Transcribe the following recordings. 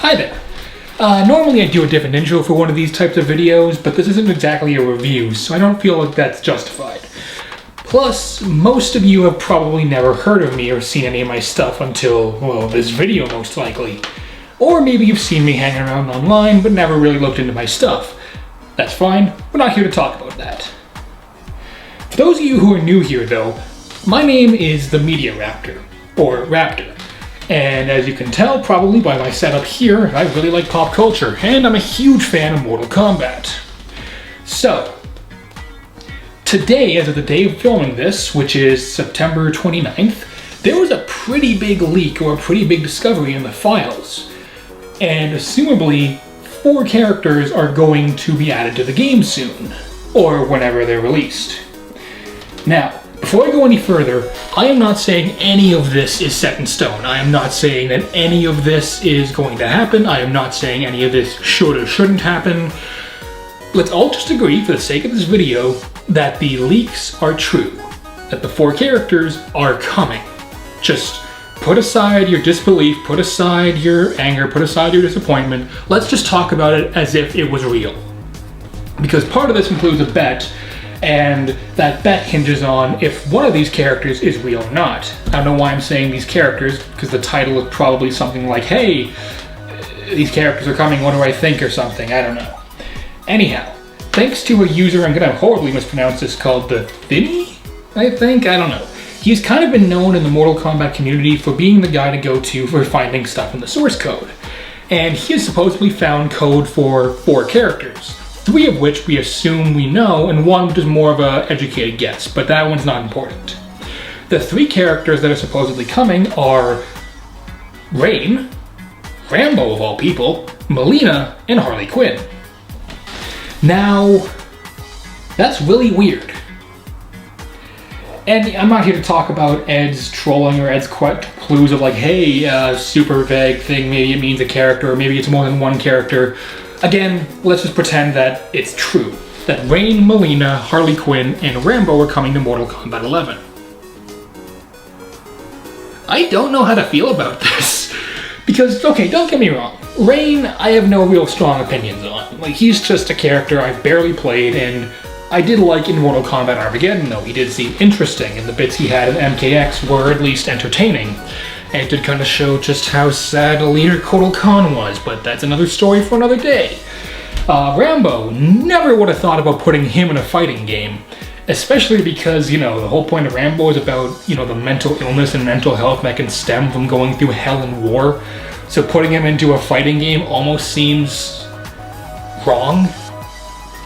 Hi there. Normally I do a different intro for one of these types of videos, but this isn't exactly a review, so I don't feel like that's justified. Plus, most of you have probably never heard of me or seen any of my stuff until, well, this video most likely. Or maybe you've seen me hanging around online, but never really looked into my stuff. That's fine, we're not here to talk about that. For those of you who are new here though, my name is the Media Raptor, or Raptor. And as you can tell probably by my setup here, I really like pop culture, and I'm a huge fan of Mortal Kombat. So, today, as of the day of filming this, which is September 29th, there was a pretty big leak or a pretty big discovery in the files. And assumably, 4 characters are going to be added to the game soon, or whenever they're released. Now, before I go any further, I am not saying any of this is set in stone. I am not saying that any of this is going to happen. I am not saying any of this should or shouldn't happen. Let's all just agree, for the sake of this video, that the leaks are true. That the 4 characters are coming. Just put aside your disbelief, put aside your anger, put aside your disappointment. Let's just talk about it as if it was real. Because part of this includes a bet, and that bet hinges on if one of these characters is real or not. I don't know why I'm saying these characters, because the title is probably something like, hey, these characters are coming, what do I think, or something, I don't know. Anyhow, thanks to a user, I'm gonna horribly mispronounce this, called the Thinny, I think, I don't know. He's kind of been known in the Mortal Kombat community for being the guy to go to for finding stuff in the source code. And he has supposedly found code for 4 characters. 3 of which we assume we know, and 1 which is more of an educated guess, but that one's not important. The 3 characters that are supposedly coming are Rain, Rambo of all people, Mileena, and Harley Quinn. Now, that's really weird. And I'm not here to talk about Ed's trolling or Ed's clues of like, hey, super vague thing, maybe it means a character, or maybe it's more than 1 character. Again, let's just pretend that it's true, that Rain, Mileena, Harley Quinn, and Rambo are coming to Mortal Kombat 11. I don't know how to feel about this, because, okay, don't get me wrong, Rain, I have no real strong opinions on. Like, he's just a character I've barely played, and I did like in Mortal Kombat Armageddon, though. He did seem interesting, and the bits he had in MKX were at least entertaining. And it did kind of show just how sad a leader Kotal Khan was, but that's another story for another day. Rambo, never would have thought about putting him in a fighting game, especially because, you know, the whole point of Rambo is about, you know, the mental illness and mental health that can stem from going through hell and war. So putting him into a fighting game almost seems wrong.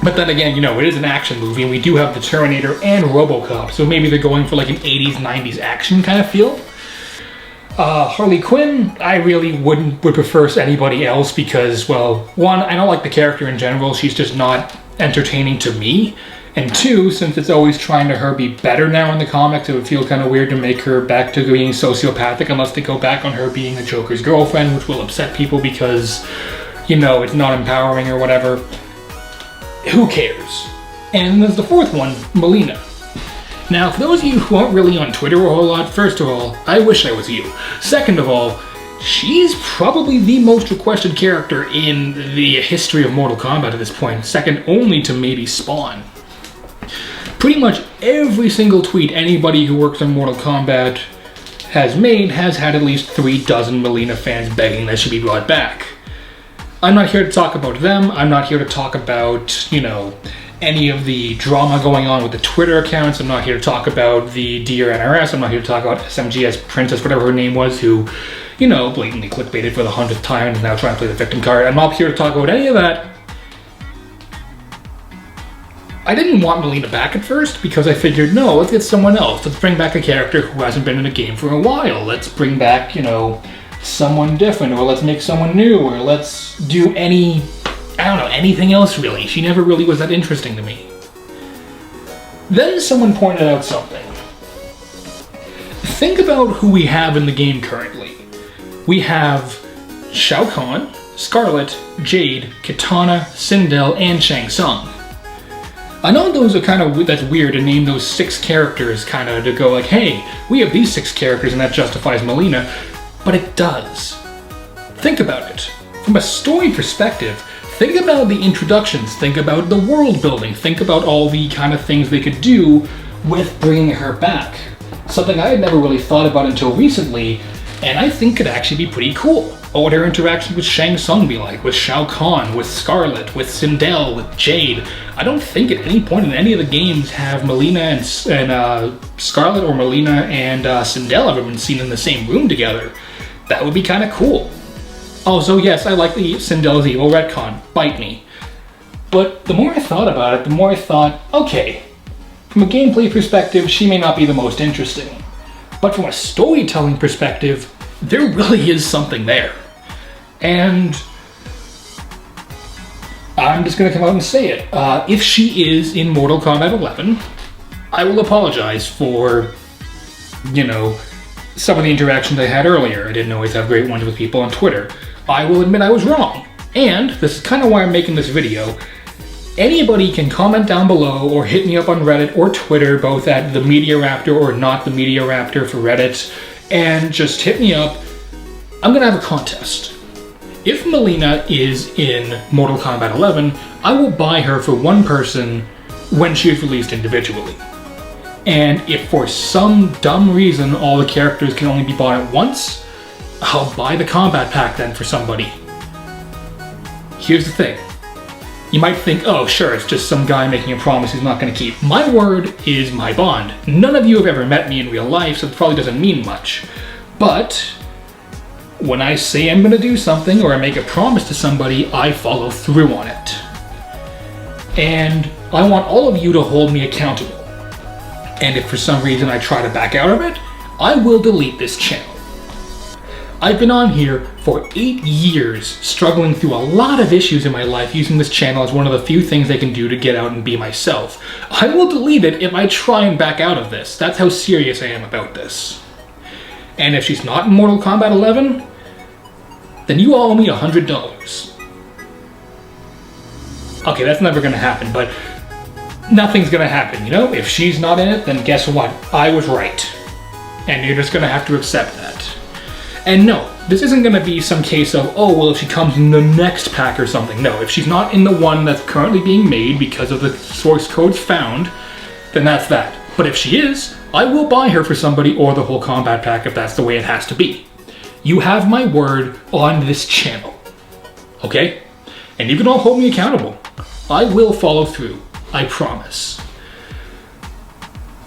But then again, you know, it is an action movie, and we do have the Terminator and RoboCop, so maybe they're going for like an 80s, 90s action kind of feel. Harley Quinn, I really would prefer anybody else because, well, 1, I don't like the character in general, she's just not entertaining to me, and 2, since it's always trying to her be better now in the comics, it would feel kind of weird to make her back to being sociopathic unless they go back on her being the Joker's girlfriend, which will upset people because, you know, it's not empowering or whatever. Who cares? And there's the 4th one, Mileena. Now, for those of you who aren't really on Twitter a whole lot, first of all, I wish I was you. Second of all, she's probably the most requested character in the history of Mortal Kombat at this point, second only to maybe Spawn. Pretty much every single tweet anybody who works on Mortal Kombat has made has had at least 3 dozen Mileena fans begging that she be brought back. I'm not here to talk about them, I'm not here to talk about, you know, any of the drama going on with the Twitter accounts. I'm not here to talk about the Dear NRS. I'm not here to talk about SMGS Princess, whatever her name was, who, you know, blatantly clickbaited for the 100th time and is now trying to play the victim card. I'm not here to talk about any of that. I didn't want Mileena back at first because I figured, no, let's get someone else. Let's bring back a character who hasn't been in a game for a while. Let's bring back, you know, someone different, or let's make someone new, or let's do anything else really. She never really was that interesting to me. Then someone pointed out something. Think about who we have in the game currently. We have Shao Kahn, Scarlet, Jade, Kitana, Sindel, and Shang Tsung. I know those are kind of, that's weird to name those 6 characters kind of to go like, hey, we have these 6 characters and that justifies Mileena, but it does. Think about it. from a story perspective, think about the introductions, think about the world building, think about all the kind of things they could do with bringing her back. Something I had never really thought about until recently, and I think could actually be pretty cool. What would her interaction with Shang Tsung be like? With Shao Kahn, with Scarlet, with Sindel, with Jade? I don't think at any point in any of the games have Melina and Scarlet or Melina and Sindel ever been seen in the same room together. That would be kind of cool. Also, yes, I like the Sindel's evil retcon. Bite me. But the more I thought about it, the more I thought, okay, from a gameplay perspective, she may not be the most interesting. But from a storytelling perspective, there really is something there. And I'm just going to come out and say it. If she is in Mortal Kombat 11, I will apologize for, some of the interactions I had earlier. I didn't always have great ones with people on Twitter. I will admit I was wrong. And this is kind of why I'm making this video. Anybody can comment down below or hit me up on Reddit or Twitter, both at the Media Raptor or not the Media Raptor for Reddit, and just hit me up. I'm gonna have a contest. If Melina is in Mortal Kombat 11, I will buy her for one person when she is released individually. And if for some dumb reason all the characters can only be bought at once, I'll buy the combat pack then for somebody. Here's the thing. You might think, oh sure, it's just some guy making a promise he's not going to keep. My word is my bond. None of you have ever met me in real life, so it probably doesn't mean much. But when I say I'm going to do something or I make a promise to somebody, I follow through on it. And I want all of you to hold me accountable. And if for some reason I try to back out of it, I will delete this channel. I've been on here for 8 years, struggling through a lot of issues in my life, using this channel as one of the few things I can do to get out and be myself. I will delete it if I try and back out of this. That's how serious I am about this. And if she's not in Mortal Kombat 11, then you all owe me $100. Okay, that's never gonna happen, but nothing's gonna happen, If she's not in it, then guess what? I was right. And you're just gonna have to accept that. And no, this isn't going to be some case of, oh, well, if she comes in the next pack or something. No, if she's not in the one that's currently being made because of the source codes found, then that's that. But if she is, I will buy her for somebody or the whole combat pack if that's the way it has to be. You have my word on this channel. Okay? And you can all hold me accountable. I will follow through. I promise.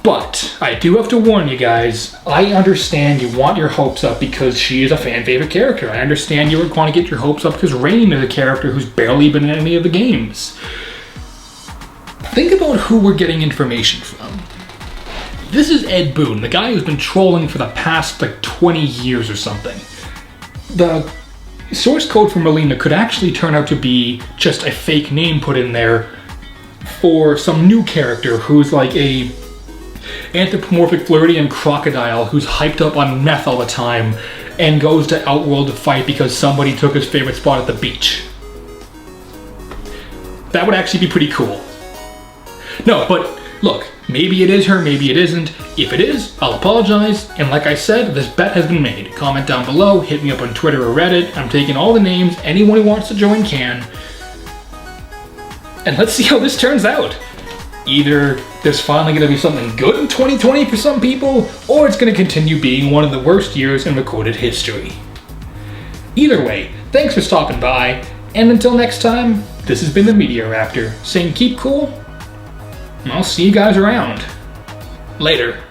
But I do have to warn you guys, I understand you want your hopes up because she is a fan favorite character. I understand you want to get your hopes up because Rain is a character who's barely been in any of the games. Think about who we're getting information from. This is Ed Boon, the guy who's been trolling for the past 20 years or something. The source code for Melina could actually turn out to be just a fake name put in there for some new character who's like a anthropomorphic Floridian crocodile who's hyped up on meth all the time and goes to Outworld to fight because somebody took his favorite spot at the beach. That would actually be pretty cool. No, but look, maybe it is her, maybe it isn't. If it is, I'll apologize, and like I said, this bet has been made. Comment down below, hit me up on Twitter or Reddit. I'm taking all the names, anyone who wants to join can. And let's see how this turns out. Either there's finally going to be something good in 2020 for some people, or it's going to continue being one of the worst years in recorded history. Either way, thanks for stopping by, and until next time, this has been the Media Raptor, saying keep cool, and I'll see you guys around. Later.